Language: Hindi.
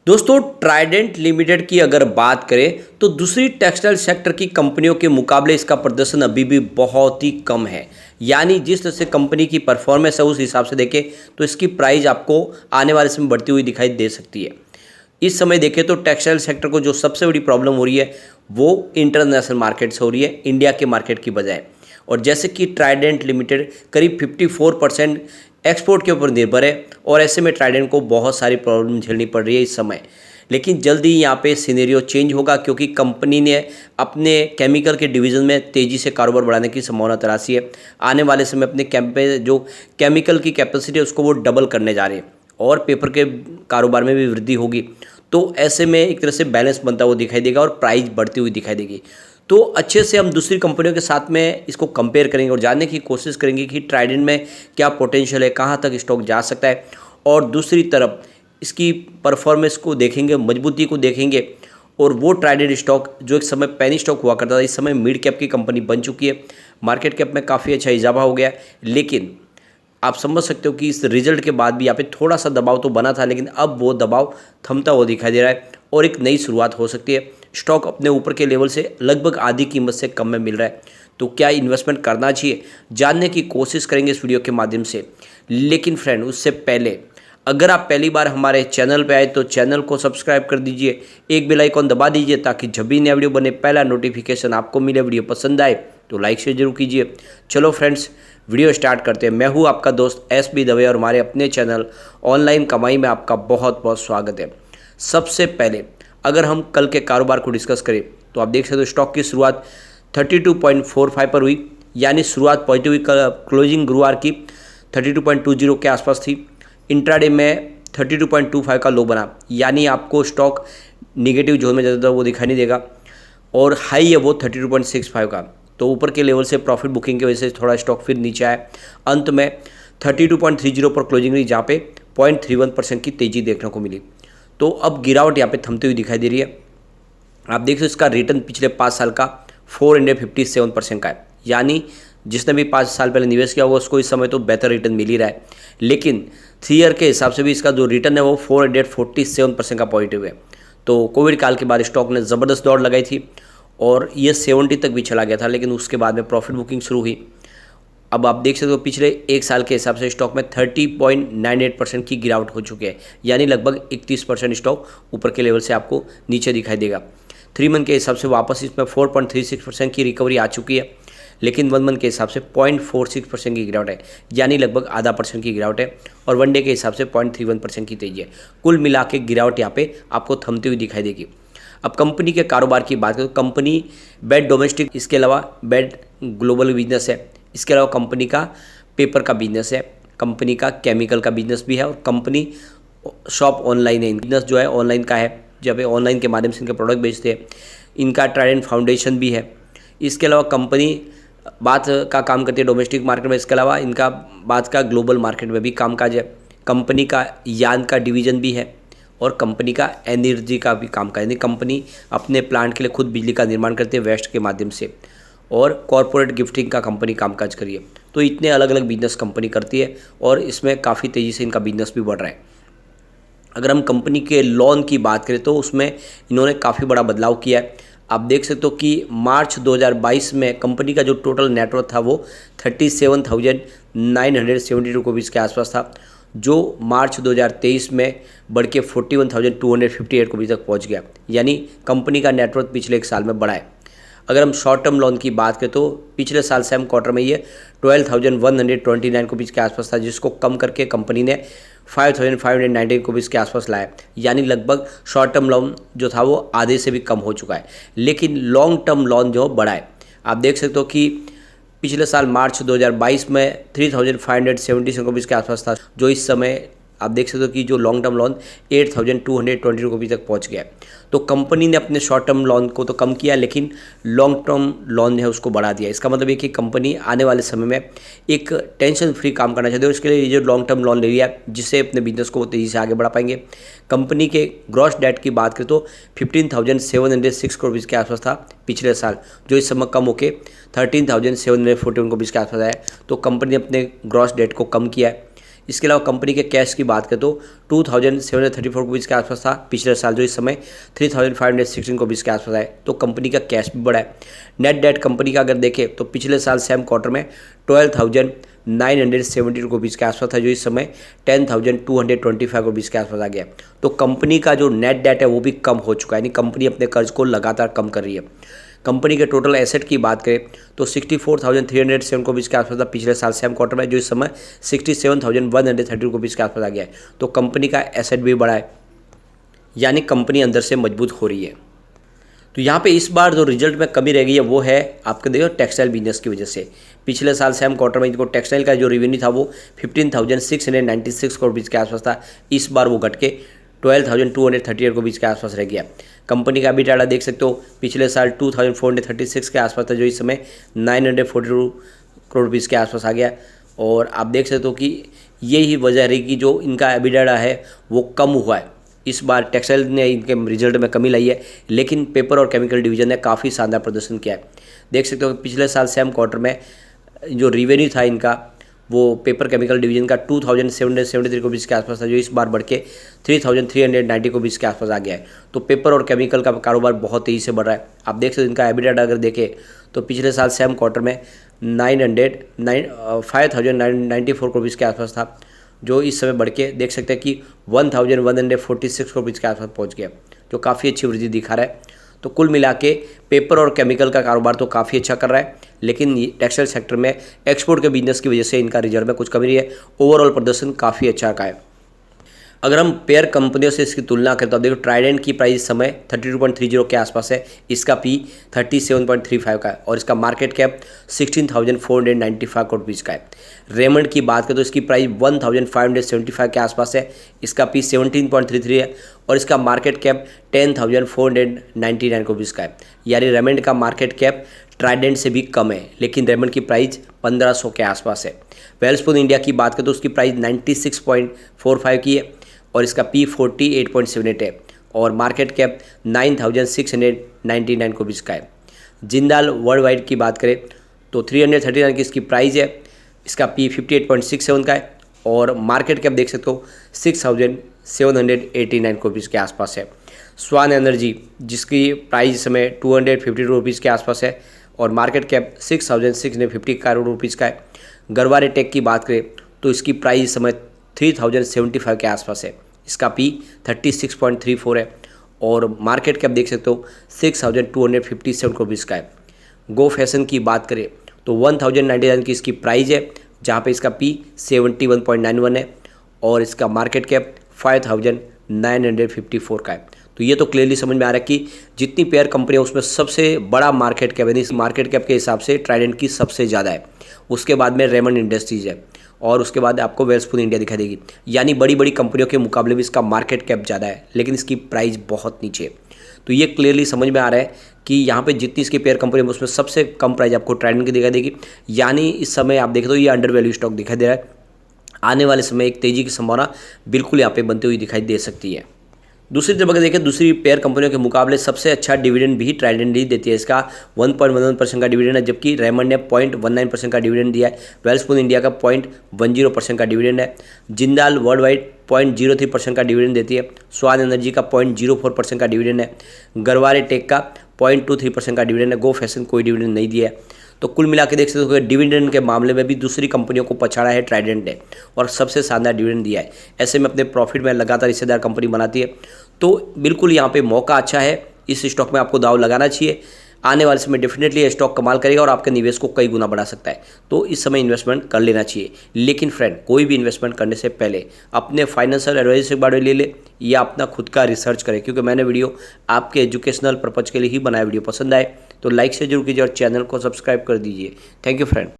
दोस्तों ट्राइडेंट लिमिटेड की अगर बात करें तो दूसरी टेक्सटाइल सेक्टर की कंपनियों के मुकाबले इसका प्रदर्शन अभी भी बहुत ही कम है। यानी जिस तरह से कंपनी की परफॉर्मेंस है उस हिसाब से देखें तो इसकी प्राइस आपको आने वाले समय बढ़ती हुई दिखाई दे सकती है। इस समय देखें तो टेक्सटाइल सेक्टर को जो सबसे बड़ी प्रॉब्लम हो रही है वो इंटरनेशनल मार्केट से हो रही है, इंडिया के मार्केट की बजाय। और जैसे कि ट्राइडेंट लिमिटेड करीब 54% एक्सपोर्ट के ऊपर निर्भर है और ऐसे में ट्राइडेंट को बहुत सारी प्रॉब्लम झेलनी पड़ रही है इस समय। लेकिन जल्दी ही यहाँ पे सिनेरियो चेंज होगा क्योंकि कंपनी ने अपने केमिकल के डिवीज़न में तेज़ी से कारोबार बढ़ाने की संभावना तराशी है। आने वाले समय अपने जो केमिकल की कैपेसिटी है उसको वो डबल करने जा रहे हैं और पेपर के कारोबार में भी वृद्धि होगी। तो ऐसे में एक तरह से बैलेंस बनता हुआ दिखाई देगा और प्राइस बढ़ती हुई दिखाई देगी। तो अच्छे से हम दूसरी कंपनियों के साथ में इसको कंपेयर करेंगे और जानने की कोशिश करेंगे कि ट्राइडेंट में क्या पोटेंशियल है, कहाँ तक स्टॉक जा सकता है। और दूसरी तरफ इसकी परफॉर्मेंस को देखेंगे, मजबूती को देखेंगे। और वो ट्राइडेंट स्टॉक जो एक समय पेनी स्टॉक हुआ करता था, इस समय मिड कैप की कंपनी बन चुकी है। मार्केट कैप में काफ़ी अच्छा इजाफा हो गया है, लेकिन आप समझ सकते हो कि इस रिजल्ट के बाद भी यहाँ पे थोड़ा सा दबाव तो बना था, लेकिन अब वो दबाव थमता हुआ दिखाई दे रहा है और एक नई शुरुआत हो सकती है। स्टॉक अपने ऊपर के लेवल से लगभग आधी कीमत से कम में मिल रहा है। तो क्या इन्वेस्टमेंट करना चाहिए, जानने की कोशिश करेंगे इस वीडियो के माध्यम से। लेकिन फ्रेंड उससे पहले अगर आप पहली बार हमारे चैनल पे आए तो चैनल को सब्सक्राइब कर दीजिए, एक बेल आइकॉन दबा दीजिए ताकि जब भी नया वीडियो बने पहला नोटिफिकेशन आपको मिले। वीडियो पसंद आए तो लाइक शेयर जरूर कीजिए। चलो फ्रेंड्स वीडियो स्टार्ट करते हैं। मैं हूं आपका दोस्त SB दवे और हमारे अपने चैनल ऑनलाइन कमाई में आपका बहुत बहुत स्वागत है। सबसे पहले अगर हम कल के कारोबार को डिस्कस करें तो आप देख सकते हो स्टॉक की शुरुआत 32.45 पर हुई, यानी शुरुआत पॉजिटिव हुई। क्लोजिंग गुरुवार की 32.20 के आसपास थी। इंट्राडे में 32.25 का लो बना, यानी आपको स्टॉक निगेटिव जोन में ज़्यादा वो दिखाई नहीं देगा। और हाई है वो 32.65 का। तो ऊपर के लेवल से प्रॉफिट बुकिंग की वजह से थोड़ा स्टॉक फिर नीचे आया। अंत में 32.30 पर क्लोजिंग रही, जहाँ पे 0.31% की तेज़ी देखने को मिली। तो अब गिरावट यहाँ पे थमती हुई दिखाई दे रही है। आप देख सकते हो इसका रिटर्न पिछले 5 साल का 457% का है, यानी जिसने भी 5 साल पहले निवेश किया होगा उसको इस समय तो बेहतर रिटर्न मिल ही रहा है। लेकिन 3 ईयर के हिसाब से भी इसका जो रिटर्न है वो 447% का पॉजिटिव है। तो कोविड काल के बाद स्टॉक ने ज़बरदस्त दौड़ लगाई थी और ये 70 तक भी चला गया था, लेकिन उसके बाद में प्रॉफिट बुकिंग शुरू हुई। अब आप देख सकते हो पिछले एक साल के हिसाब से स्टॉक में 30.98% की गिरावट हो चुकी है, यानी लगभग 31% स्टॉक ऊपर के लेवल से आपको नीचे दिखाई देगा। 3 मंथ के हिसाब से वापस इसमें 4.36% की रिकवरी आ चुकी है, लेकिन 1 मंथ के हिसाब से 0.46% की गिरावट है, यानी लगभग आधा % की गिरावट है। और 1 डे के हिसाब से 0.31% की तेजी है। कुल मिला के गिरावट यहाँ पे आपको थमती हुई दिखाई देगी। अब कंपनी के कारोबार की बात करें तो कंपनी बेड डोमेस्टिक, इसके अलावा बेड ग्लोबल बिजनेस है, इसके अलावा कंपनी का पेपर का बिजनेस है, कंपनी का केमिकल का बिजनेस भी है और कंपनी शॉप ऑनलाइन है। बिजनेस जो है ऑनलाइन का है, जब ये ऑनलाइन के माध्यम से इनके प्रोडक्ट बेचते हैं। इनका ट्राइडेंट फाउंडेशन भी है। इसके अलावा कंपनी बात का काम करती है डोमेस्टिक मार्केट में, इसके अलावा इनका बात का ग्लोबल मार्केट में भी कामकाज है। कंपनी का यान का डिवीज़न भी है और कंपनी का एनर्जी का भी काम का, यानी कंपनी अपने प्लांट के लिए खुद बिजली का निर्माण करती है वेस्ट के माध्यम से। और कॉरपोरेट गिफ्टिंग का कंपनी कामकाज करिए। तो इतने अलग अलग बिजनेस कंपनी करती है और इसमें काफ़ी तेज़ी से इनका बिजनेस भी बढ़ रहा है। अगर हम कंपनी के लोन की बात करें तो उसमें इन्होंने काफ़ी बड़ा बदलाव किया है। आप देख सकते हो कि मार्च 2022 में कंपनी का जो टोटल नेटवर्थ था वो 37,972 रुपीज़ के आसपास था, जो मार्च 2023 में बढ़ के 41,258 रुपीज़ तक पहुंच गया, यानी कंपनी का नेटवर्थ पिछले एक साल में बढ़ा है। अगर हम शॉर्ट टर्म लोन की बात करें तो पिछले साल सेम क्वार्टर में ये 12,129 रुपीज़ के आसपास था, जिसको कम करके कंपनी ने 5,590 रुपीज़ के आसपास लाया, यानी लगभग शॉर्ट टर्म लोन जो था वो आधे से भी कम हो चुका है। लेकिन लॉन्ग टर्म लोन जो बढ़ा है। आप देख सकते हो कि पिछले साल मार्च 2022 में 3,576 रुपीज़ के आसपास था, जो इस समय आप देख सकते हो कि जो लॉन्ग टर्म लोन 8,220 रुपीज़ तक पहुंच गया। तो कंपनी ने अपने शॉर्ट टर्म लोन को तो कम किया, लेकिन लॉन्ग टर्म लोन है उसको बढ़ा दिया। इसका मतलब ये कि कंपनी आने वाले समय में एक टेंशन फ्री काम करना चाहती है। उसके लिए ये जो लॉन्ग टर्म लोन ले लिया, जिससे अपने बिजनेस को तेज़ी से आगे बढ़ा पाएंगे। कंपनी के ग्रॉस डेट की बात करें तो 15,706 करोड़ रुपीज़ के आसपास था पिछले साल, जो इस समय कम होकर 13,741 रुपीज़ के आसपास आया। तो कंपनी ने अपने ग्रॉस डेट को कम किया है। इसके अलावा कंपनी के कैश की बात करें तो 2734 रुपीज़ के आसपास था पिछले साल, जो इस समय 3516 रुपीज़ के आसपास है। तो कंपनी का कैश भी बढ़ा है। नेट डेट कंपनी का अगर देखें तो पिछले साल सेम क्वार्टर में 12,970 रुपीज़ के आसपास था, जो इस समय 10,225 रुपीज़ के आसपास आ गया। तो कंपनी का जो नेट डेट है वो भी कम हो चुका है, यानी कंपनी अपने कर्ज को लगातार कम कर रही है। कंपनी के टोटल एसेट की बात करें तो 64,307 रुपीज़ के आसपास था पिछले साल सेम क्वार्टर में, जो इस समय 67,130 रुपीज़ के आसपास आ गया है। तो कंपनी का एसेट भी बढ़ा है, यानी कंपनी अंदर से मजबूत हो रही है। तो यहाँ पे इस बार जो रिजल्ट में कमी रह गई है वो है आपके देखो टेक्सटाइल बिजनेस की वजह से। पिछले साल सेम क्वार्टर में इनको टेक्सटाइल का जो रेवेन्यू था वो 15,696 करोड़ रुपीज़ के आसपास था। इस बार वो घट के 12,238 रुपीज़ के आसपास रह गया। कंपनी का भी डाटा देख सकते हो, पिछले साल 2,436 के आसपास था, जो इस समय 942 करोड़ रुपीज़ के आसपास आ गया। और आप देख सकते हो कि यही वजह रही कि जो इनका एबिडाडा है वो कम हुआ है। इस बार टेक्सटाइल ने इनके रिजल्ट में कमी लाई है, लेकिन पेपर और केमिकल डिवीजन ने काफ़ी शानदार प्रदर्शन किया है। देख सकते हो कि पिछले साल सेम क्वार्टर में जो रेवेन्यू था इनका वो पेपर केमिकल डिवीजन का 2,773 रुपीज़ के आसपास था, जो इस बार बढ़ के 3,390 रुपीज़ के आसपास आ गया है। तो पेपर और केमिकल का कारोबार बहुत तेज़ी से बढ़ रहा है। आप देख सकते हो इनका एबिडाडा अगर देखें तो पिछले साल सेम क्वार्टर में 5,994 रुपीज़ के आसपास था, जो इस समय बढ़ के देख सकते हैं कि 1,146 रुपीज़ के आसपास पहुंच गया, जो काफ़ी अच्छी वृद्धि दिखा रहा है। तो कुल मिला के पेपर और केमिकल का कारोबार तो काफ़ी अच्छा कर रहा है, लेकिन टेक्सटाइल सेक्टर में एक्सपोर्ट के बिजनेस की वजह से इनका रिजल्ट में कुछ कमी रही है। ओवरऑल प्रदर्शन काफ़ी अच्छा का है। अगर हम पेयर कंपनियों से इसकी तुलना करें तो आप देखो ट्राइडेंट की प्राइस इस समय 32.30 के आसपास है, इसका पी 37.35 का है और इसका मार्केट कैप 16,495 करोड़ रुपीज़ का है। रेमंड की बात करें तो इसकी प्राइस 1,575 के आसपास है, इसका पी 17.33 है और इसका मार्केट कैप 10,499 करोड़ रुपीज़ का है। यानी रेमंड का मार्केट कैप ट्राइडेंट से भी कम है, लेकिन रेमंड की प्राइस 1,500 के आसपास है। वेल्सपुन इंडिया की बात करें तो उसकी प्राइस 96.45 की है और इसका पी 48.78 है और मार्केट कैप 9,699 रुपीज़ का है। जिंदाल वर्ल्ड वाइड की बात करें तो 339 की इसकी प्राइस है, इसका पी 58.67 का है और मार्केट कैप देख सकते हो 6,789 रुपीज़ के आसपास है। स्वान एनर्जी जिसकी प्राइस इस समय 250 रुपीज़ के आसपास है और मार्केट कैप 6,650 करोड़ रुपीज़ का है। गरवारे टेक की बात करें तो इसकी प्राइस इस समय 3,075 के आसपास है, इसका पी 36.34 है और मार्केट कैप देख सकते हो 6,257 करोड़ रुपीज़ का है। गो फैशन की बात करें तो 1,099 की इसकी प्राइस है, जहाँ पे इसका पी 71.91 है और इसका मार्केट कैप 5,954 का है। तो ये तो क्लियरली समझ में आ रहा है कि जितनी पेयर कंपनी है उसमें सबसे बड़ा मार्केट कैप है, इस मार्केट कैप के हिसाब से ट्राइडेंट की सबसे ज़्यादा है। उसके बाद में रेमंड इंडस्ट्रीज़ है और उसके बाद आपको वेल्सपुन इंडिया दिखाई देगी। यानी बड़ी बड़ी कंपनियों के मुकाबले भी इसका मार्केट कैप ज़्यादा है, लेकिन इसकी प्राइस बहुत नीचे है। तो ये क्लियरली समझ में आ रहा है कि यहाँ पे जितनी इसकी पेयर कंपनी है उसमें सबसे कम प्राइस आपको ट्राइडेंट की दिखाई देगी। यानी इस समय आप देखें तो ये अंडर वैल्यू स्टॉक दिखाई दे रहा है। आने वाले समय एक तेज़ी की संभावना बिल्कुल यहाँ पे बनती हुई दिखाई दे सकती है। दूसरी तरफ अगर देखें दूसरी पेयर कंपनियों के मुकाबले सबसे अच्छा डिविडेंड भी ट्राइडेंट ही देती है। इसका 1.11% का डिविडेंड है, जबकि रेमंड ने 0.19% का डिविडेंड दिया है। वेल्सपुन इंडिया का 0.10% का डिविडेंड है। जिंदाल वर्ल्ड वाइड 0.03% का डिविडेंड देती है। स्वान एनर्जी का 0.04% का डिविडेंड है। गरवारे टेक का 0.23% का डिविडेंड है। गो फैशन कोई डिविडेंड नहीं दिया है। तो कुल मिला के देख सकते हो कि डिविडेंड के मामले में भी दूसरी कंपनियों को पछाड़ा है ट्राइडेंट ने और सबसे शानदार डिविडेंड दिया है। ऐसे में अपने प्रॉफिट में लगातार हिस्सेदार कंपनी बनाती है, तो बिल्कुल यहाँ पे मौका अच्छा है, इस स्टॉक में आपको दाव लगाना चाहिए। आने वाले समय डेफिनेटली ये स्टॉक कमाल करेगा और आपके निवेश को कई गुना बढ़ा सकता है, तो इस समय इन्वेस्टमेंट कर लेना चाहिए। लेकिन फ्रेंड, कोई भी इन्वेस्टमेंट करने से पहले अपने फाइनेंशियल एडवाइजर से बारे ले ले या अपना खुद का रिसर्च करें, क्योंकि मैंने वीडियो आपके एजुकेशनल पर्पज़ के लिए ही बनाया। वीडियो पसंद आए तो लाइक से जरूर कीजिए और चैनल को सब्सक्राइब कर दीजिए। Thank you friend.